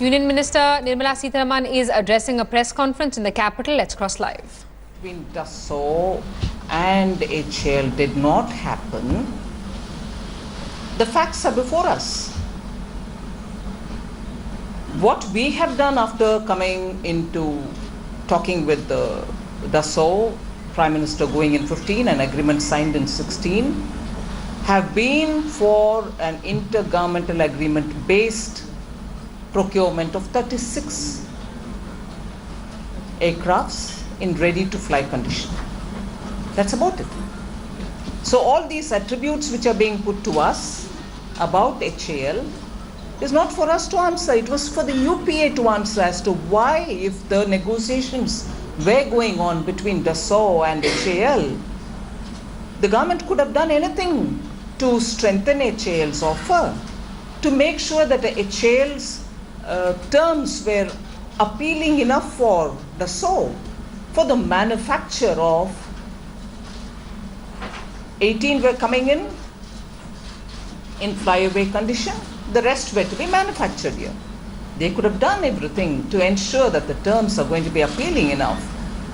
Union Minister Nirmala Sitharaman is addressing a press conference in the capital. Let's cross live. Between Dassault and HL did not happen. The facts are before us. What we have done after coming into talking with the Dassault, Prime Minister going in 15, an agreement signed in 16, have been for an intergovernmental agreement based procurement of 36 aircrafts in ready to fly condition. That's about it. So all these attributes which are being put to us about HAL is not for us to answer. It was for the UPA to answer as to why, if the negotiations were going on between Dassault and HAL, the government could have done anything to strengthen HAL's offer, to make sure that the HAL's terms were appealing enough for Dassault, for the manufacture of 18 were coming in flyaway condition, the rest were to be manufactured here. They could have done everything to ensure that the terms are going to be appealing enough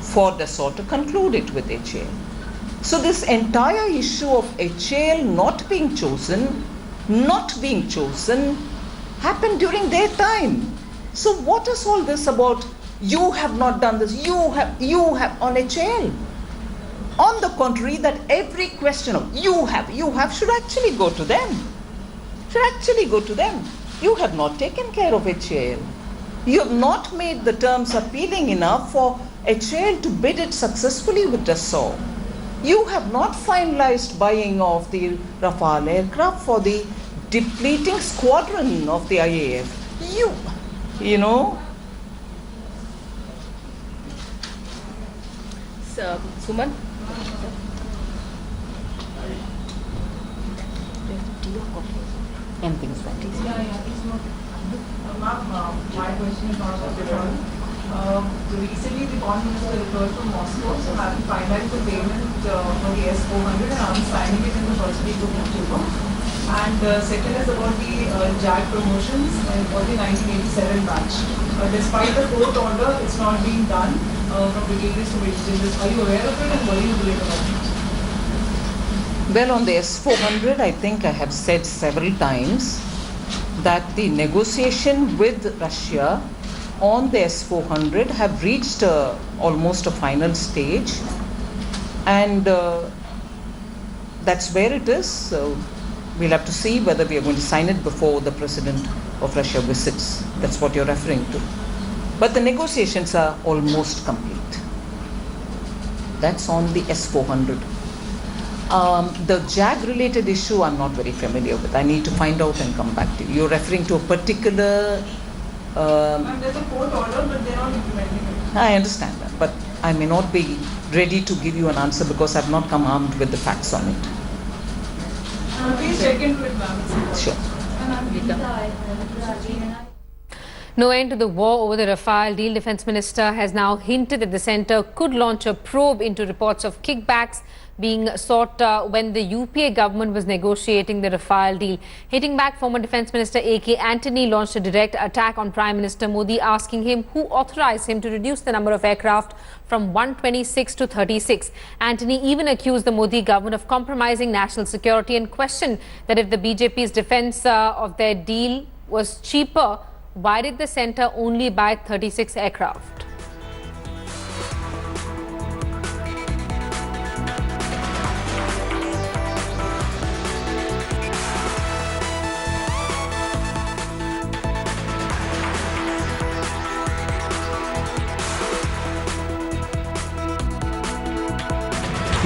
for Dassault to conclude it with HAL. So this entire issue of HAL not being chosen happened during their time. So what is all this about? You have not done this, you have on HAL. On the contrary, that every question of you have should actually go to them. You have not taken care of HAL. You have not made the terms appealing enough for HAL to bid it successfully with Dassault. You have not finalized buying of the Rafale aircraft for the depleting squadron of the IAF. You know. So, Suman? Anything's fine. Ma'am, my question is not about different. Recently, the Prime Minister returned from Moscow, so having finalized the payment for the S-400 and I'm signing it in the first week of October. And second is about the JAG promotions for the 1987 batch. Despite the court order, it's not being done from brigadiers to major generals. Are you aware of it and what are you doing about it? Well, on the S-400, I think I have said several times that the negotiation with Russia on the S-400 have reached almost a final stage, and that's where it is. So we'll have to see whether we are going to sign it before the President of Russia visits. That's what you're referring to. But the negotiations are almost complete. That's on the S-400. The JAG-related issue I'm not very familiar with. I need to find out and come back to you. You're referring to a particular... there's a court order, but they're not implementing it. I understand that, but I may not be ready to give you an answer because I've not come armed with the facts on it. Please check into it, ma'am. Sure. No end to the war over the Rafale deal. Defence Minister has now hinted that the centre could launch a probe into reports of kickbacks being sought when the UPA government was negotiating the Rafale deal. Hitting back, former Defence Minister Antony launched a direct attack on Prime Minister Modi, asking him who authorised him to reduce the number of aircraft from 126 to 36. Antony even accused the Modi government of compromising national security and questioned that if the BJP's defence of their deal was cheaper, why did the centre only buy 36 aircraft?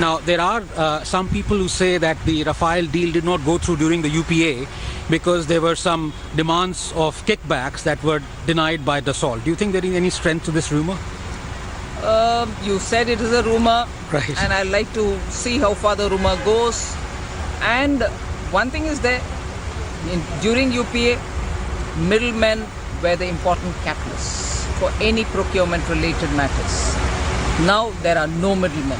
Now, there are some people who say that the Rafale deal did not go through during the UPA because there were some demands of kickbacks that were denied by Dassault. Do you think there is any strength to this rumour? You said it is a rumour, right? And I'd like to see how far the rumour goes. And one thing is there, during UPA, middlemen were the important catalysts for any procurement-related matters. Now there are no middlemen.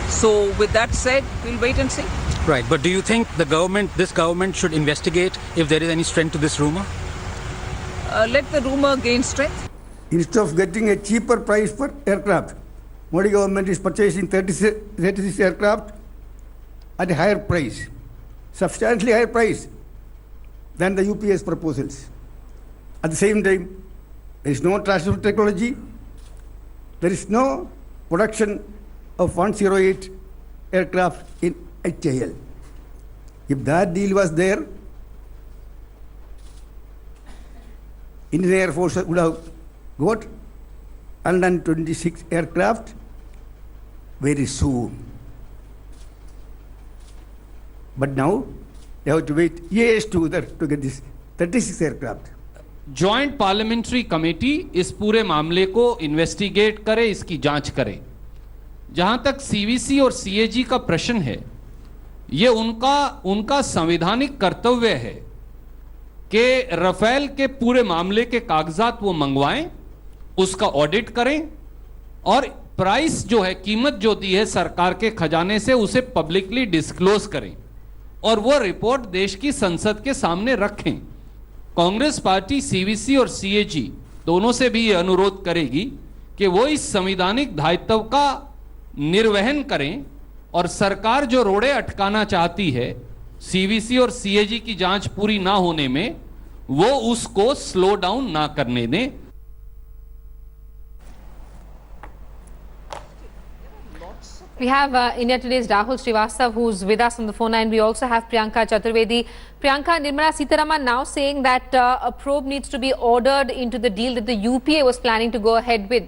So with that said, we'll wait and see. Right, but do you think this government should investigate if there is any strength to this rumour? let the rumor gain strength. Instead of getting a cheaper price per aircraft, Modi government is purchasing 36 aircraft at a higher price, substantially higher price than the UPA's proposals. At the same time, there is no transfer technology, there is no production of 108 aircraft in HAL. If that deal was there, Indian Air Force would have got 126 aircraft very soon. But now they have to wait years to get this 36 aircraft. Joint parliamentary committee इस पूरे मामले को investigate करे, इसकी जांच करे। जहां तक सीवीसी और सीएजी का प्रश्न है, ये उनका संवैधानिक कर्तव्य है कि राफेल के पूरे मामले के कागजात वो मंगवाएं, उसका ऑडिट करें और प्राइस जो है, कीमत जो दी है सरकार के खजाने से, उसे पब्लिकली डिस्क्लोज करें और वो रिपोर्ट देश की संसद के सामने रखें। कांग्रेस पार्टी सीवीसी और सीएजी दोनों से भी ये अनुरोध करेगी कि वो इस संवैधानिक दायित्व का निर्वहन करें और सरकार जो रोड़े अटकाना चाहती है सीवीसी और सीएजी की जांच पूरी ना होने में, वो उसको स्लो डाउन ना करने दें। We have India Today's Rahul Srivastav, who's with us on the phone line. We also have Priyanka Chaturvedi. Priyanka, Nirmala Sitharaman now saying that a probe needs to be ordered into the deal that the UPA was planning to go ahead with.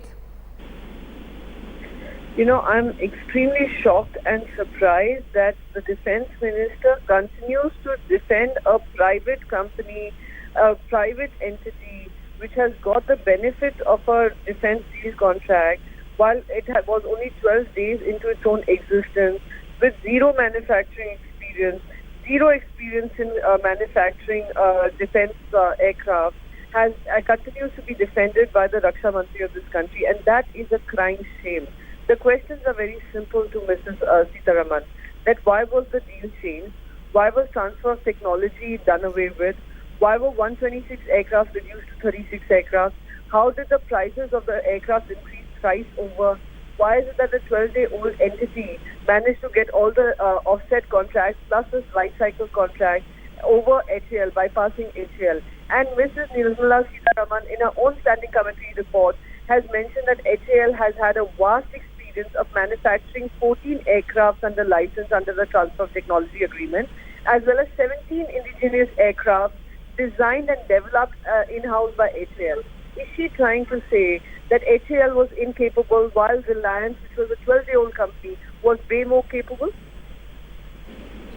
You know, I'm extremely shocked and surprised that the Defence Minister continues to defend a private company, a private entity which has got the benefit of a defence deal contract, while it was only 12 days into its own existence, with zero manufacturing experience, zero experience in manufacturing defence aircraft, continues to be defended by the Raksha Mantri of this country, and that is a crying shame. The questions are very simple to Mrs. Sitharaman, that why was the deal changed? Why was transfer of technology done away with? Why were 126 aircraft reduced to 36 aircraft? How did the prices of the aircraft increase price over? Why is it that the 12-day-old entity managed to get all the offset contracts plus this life cycle contract over HAL, bypassing HAL? And Mrs. Nirmala Sitharaman, in her own standing committee report, has mentioned that HAL has had a vast experience of manufacturing 14 aircraft under license under the Transfer of Technology Agreement, as well as 17 indigenous aircraft designed and developed in-house by HAL. Is she trying to say that HAL was incapable while Reliance, which was a 12-day-old company, was way more capable?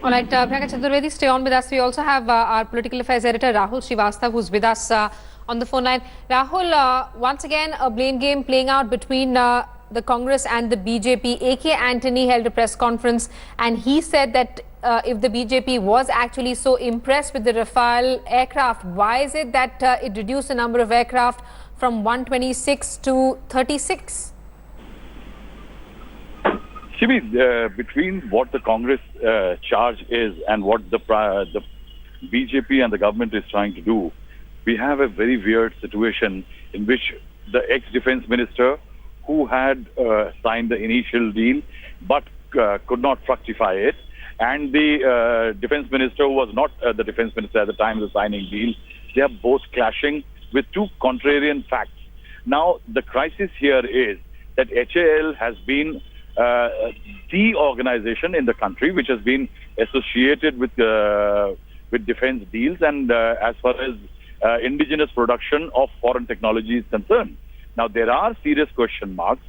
All right, Priyanka Chaturvedi, stay on with us. We also have our political affairs editor Rahul Srivastav, who's with us on the phone line. Rahul, once again, a blame game playing out between the Congress and the BJP. AK Antony held a press conference and he said that if the BJP was actually so impressed with the Rafale aircraft, why is it that it reduced the number of aircraft from 126 to 36? Shibi, between what the Congress charge is and what the BJP and the government is trying to do, we have a very weird situation in which the ex-defense minister, who had signed the initial deal but could not fructify it, and the defense minister, who was not the defense minister at the time of the signing deal, they are both clashing with two contrarian facts. Now, the crisis here is that HAL has been the organization in the country which has been associated with defense deals and as far as indigenous production of foreign technology is concerned. Now, there are serious question marks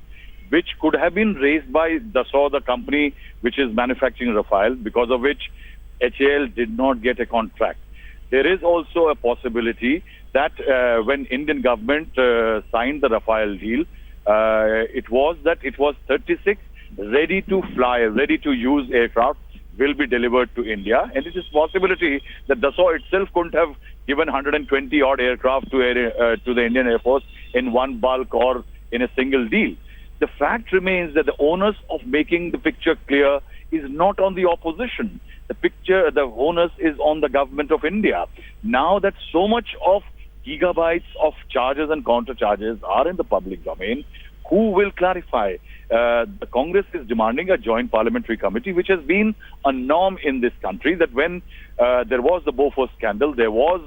which could have been raised by Dassault, the company which is manufacturing Rafale, because of which HAL did not get a contract. There is also a possibility that when Indian government signed the Rafale deal, it was 36 ready to fly, ready to use aircraft will be delivered to India, and it is possibility that Dassault itself couldn't have given 120 odd aircraft to the Indian Air Force in one bulk or in a single deal. The fact remains that the onus of making the picture clear is not on the opposition. The onus is on the government of India. Now that so much of gigabytes of charges and counter charges are in the public domain. Who will clarify? The Congress is demanding a joint parliamentary committee, which has been a norm in this country, that when there was the Bofors scandal, there was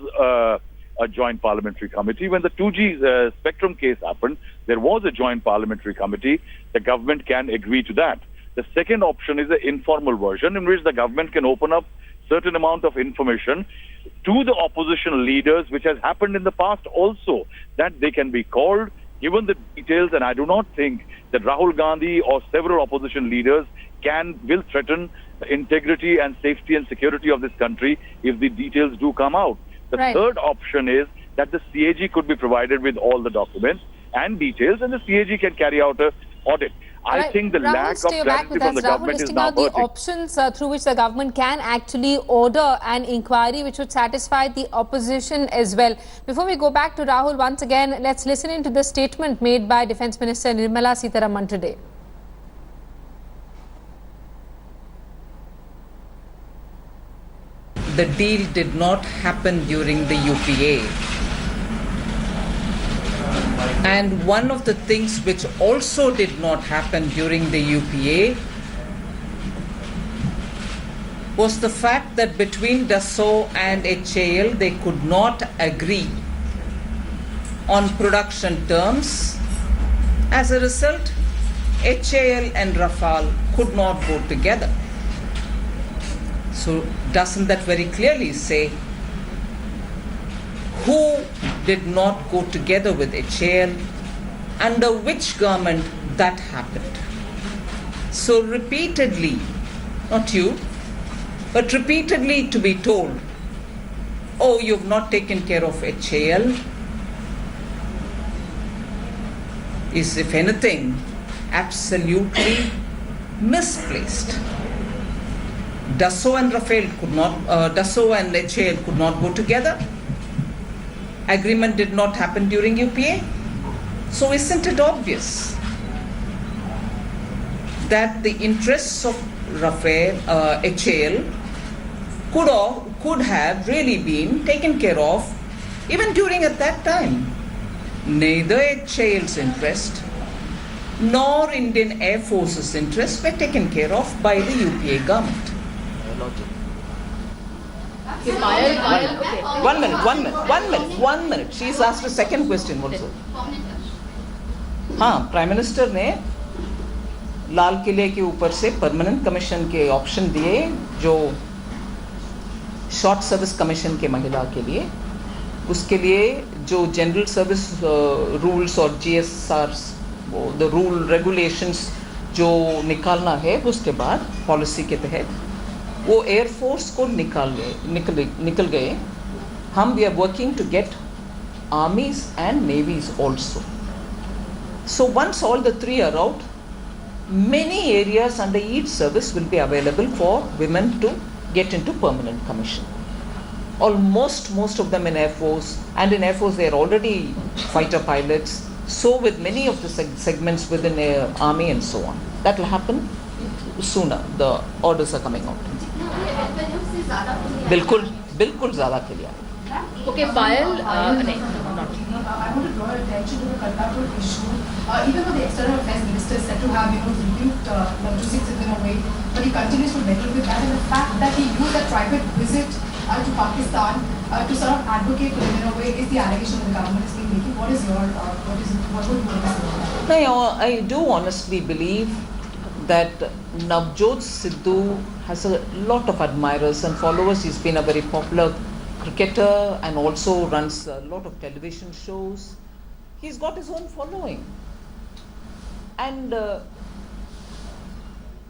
a joint parliamentary committee. When the 2G spectrum case happened, there was a joint parliamentary committee. The government can agree to that. The second option is the informal version, in which the government can open up certain amount of information to the opposition leaders, which has happened in the past also, that they can be called, given the details, and I do not think that Rahul Gandhi or several opposition leaders will threaten the integrity and safety and security of this country if the details do come out. The third option is that the CAG could be provided with all the documents and details, and the CAG can carry out an audit. I think the Rahul, lack of stay back clarity with from us. the government Rahul, is now listing out the hurting. options through which the government can actually order an inquiry which would satisfy the opposition as well. Before we go back to Rahul, once again, let's listen into the statement made by Defence Minister Nirmala Sitharaman today. The deal did not happen during the UPA. And one of the things which also did not happen during the UPA was the fact that between Dassault and HAL they could not agree on production terms. As a result, HAL and Rafale could not go together. So doesn't that very clearly say who did not go together with HAL, under which government that happened? So repeatedly, not you, but repeatedly to be told, oh, you've not taken care of HAL, is, if anything, absolutely misplaced. Dassault and Dassault and HAL could not go together. Agreement did not happen during UPA. So isn't it obvious that the interests of HAL could have really been taken care of even during at that time? Neither HAL's interest nor Indian Air Force's interests were taken care of by the UPA government. One minute. She's asked a second question also. हाँ, prime minister ने लाल किले के ऊपर से permanent commission के option दिए, जो short service commission के महिला के लिए, उसके लिए जो जनरल सर्विस रूल्स और GSRs, द रूल रेगुलेशंस जो निकालना है, उसके बाद पॉलिसी के तहत वो एयरफोर्स को निकल गए. हम we are working to get armies and navies also. So once all the three are out, many areas under each service will be available for women to get into permanent commission. Most of them in Air Force, and in Air Force they are already fighter pilots. So with many of the segments within Army and so on, that will happen sooner. The orders are coming out. बिल्कुल ज़्यादा के लिए. Okay, Payal, I want to draw attention to the Kartarpur issue. Even though the External Affairs Minister is said to have, rebuked logistics in a way, but he continues to meddle with that. And the fact that he used a private visit to Pakistan to sort of advocate for him in a way is the allegation that the government is making. What would you want to say about that? I do honestly believe that Navjot Sidhu has a lot of admirers and followers. He's been a very popular cricketer and also runs a lot of television shows. He's got his own following. And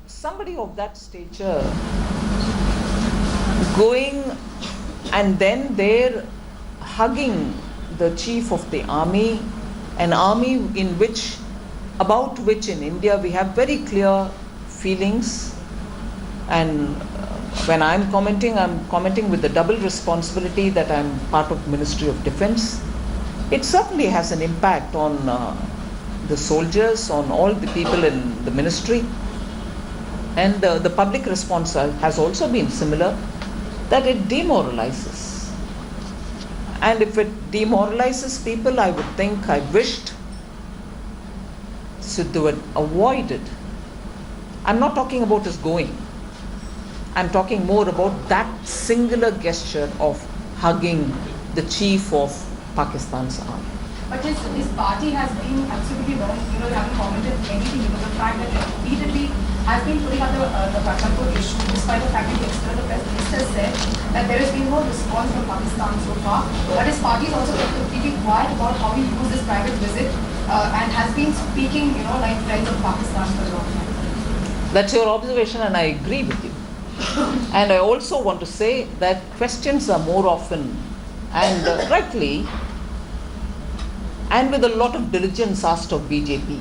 somebody of that stature going and then there hugging the chief of the army, an army about which in India we have very clear feelings, and when I'm commenting with the double responsibility that I'm part of Ministry of Defence. It certainly has an impact on the soldiers, on all the people in the ministry, and the public response has also been similar, that it demoralizes. And if it demoralizes people, I would think, I wished Sidhu had avoided. I'm not talking about his going. I'm talking more about that singular gesture of hugging the chief of Pakistan's army. But his party has been absolutely wrong. You haven't commented anything. The fact that repeatedly has been putting up the Pathanpur issue, despite the fact that the Prime Minister said that there has been no response from Pakistan so far. But his party is also completely quiet about how he used this private visit and has been speaking, like friends of Pakistan for a long time. That's your observation, and I agree with you. And I also want to say that questions are more often, and rightly, and with a lot of diligence asked of BJP.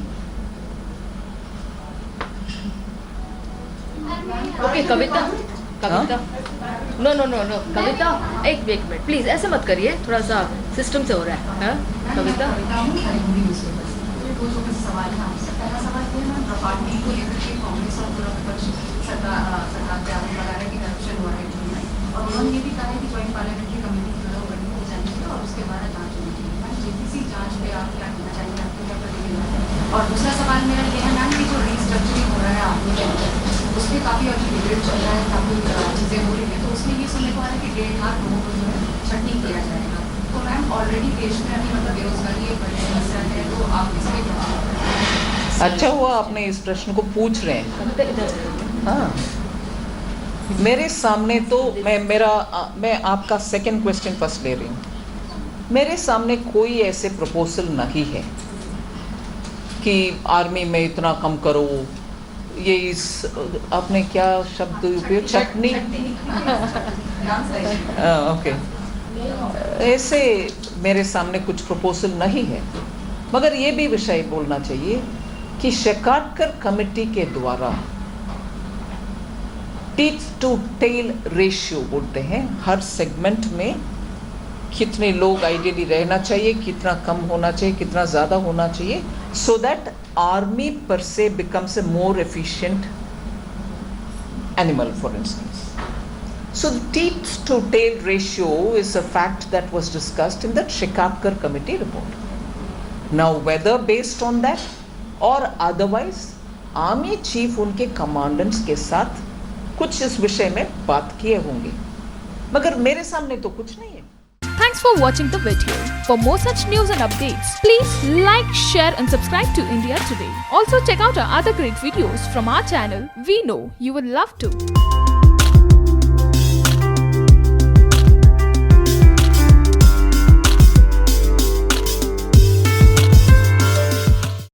Okay, Kavita. No. Kavita, एक minute please ऐसे मत करिए, थोड़ा सा system से हो रहा है. कविता सवाल है आपसे. पहला सवाल ये है, रफाल डील को लेकर के कांग्रेस और पूरा विपक्ष सरकार पे आरोप लगा रहा है कि करप्शन हुआ है डील में, और उन्होंने ये भी कहा है कि ज्वाइंट पार्लियामेंट्री कमेटी जो है वो गठित हो जानी चाहिए और उसके बाद जांच होनी चाहिए. जेपीसी जांच पे आप क्या कहना चाहिए, आपको क्या प्रतिक्रिया है? और दूसरा सवाल मेरा ये है मैम कि जो रीस्ट्रक्चरिंग हो रहा है आर्मी के अंदर, उसमें काफ़ी अभी डिबेट चल रहा है, काफ़ी चीज़ें हो रही है, तो उसमें ये सुनने को आ रहा है कि 1.5 लाख लोगों को जो है छटनी किया जाएगा. तो मैम ऑलरेडी देश में अभी मतलब बेरोजगारी एक बड़ी समस्या है, तो आप इसमें क्या? अच्छा हुआ आपने इस प्रश्न को पूछ रहे हैं. हाँ, मेरे सामने तो मैं आपका सेकंड क्वेश्चन फर्स्ट ले रही हूँ. मेरे सामने कोई ऐसे प्रपोजल नहीं है कि आर्मी में इतना कम करो, ये इस आपने क्या शब्द उपयोग, चटनी. ओके, ऐसे मेरे सामने कुछ प्रपोजल नहीं है. मगर ये भी विषय बोलना चाहिए कि शेकाटकर कमेटी के द्वारा टीथ टू टेल रेशियो बोलते हैं, हर सेगमेंट में कितने लोग आइडियली रहना चाहिए, कितना कम होना चाहिए, कितना ज़्यादा होना चाहिए, so that army per se becomes a more efficient animal, for instance. So the teeth to tail ratio is a fact that was discussed in that Shekatkar committee report. Now whether based on that or otherwise, army chief उनके commandants के साथ कुछ इस विषय में बात किए होंगे, मगर मेरे सामने तो कुछ नहीं है. Thanks for watching the video. For more such news and updates, please like, share and subscribe to India Today. Also check out our other great videos from our channel. We know you will love to.